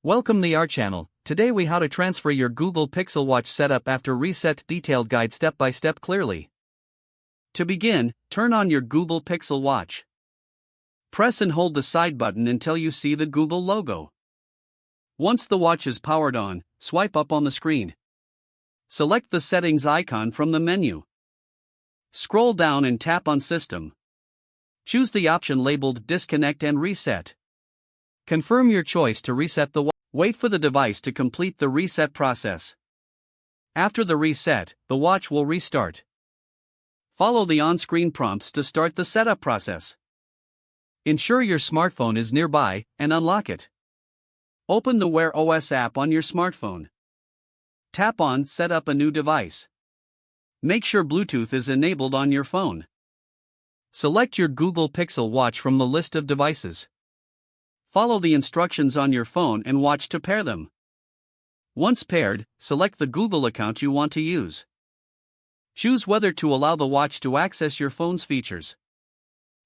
Welcome to our channel. Today we how to transfer your Google Pixel Watch setup after reset, detailed guide step by step clearly. To begin, turn on your Google Pixel Watch. Press and hold the side button until you see the Google logo. Once the watch is powered on, swipe up on the screen. Select the settings icon from the menu. Scroll down and tap on System. Choose the option labeled Disconnect and Reset. Confirm your choice to reset the watch. Wait for the device to complete the reset process. After the reset, the watch will restart. Follow the on-screen prompts to start the setup process. Ensure your smartphone is nearby and unlock it. Open the Wear OS app on your smartphone. Tap on Set up a new device. Make sure Bluetooth is enabled on your phone. Select your Google Pixel Watch from the list of devices. Follow the instructions on your phone and watch to pair them. Once paired, select the Google account you want to use. Choose whether to allow the watch to access your phone's features.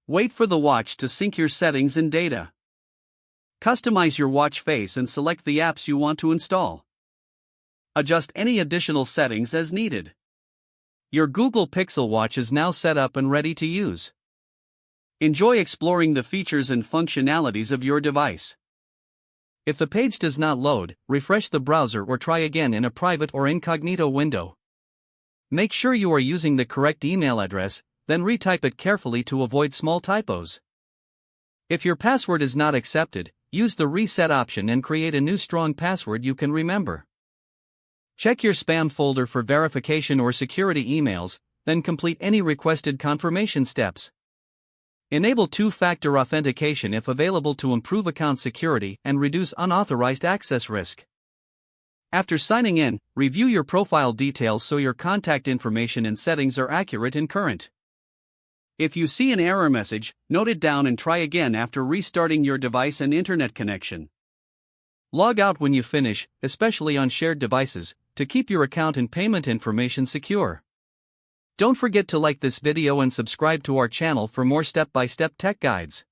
Wait for the watch to sync your settings and data. Customize your watch face and select the apps you want to install. Adjust any additional settings as needed. Your Google Pixel Watch is now set up and ready to use. Enjoy exploring the features and functionalities of your device. If the page does not load, refresh the browser or try again in a private or incognito window. Make sure you are using the correct email address, then retype it carefully to avoid small typos. If your password is not accepted, use the reset option and create a new strong password you can remember. Check your spam folder for verification or security emails, then complete any requested confirmation steps. Enable two-factor authentication if available to improve account security and reduce unauthorized access risk. After signing in, review your profile details so your contact information and settings are accurate and current. If you see an error message, note it down and try again after restarting your device and internet connection. Log out when you finish, especially on shared devices, to keep your account and payment information secure. Don't forget to like this video and subscribe to our channel for more step-by-step tech guides.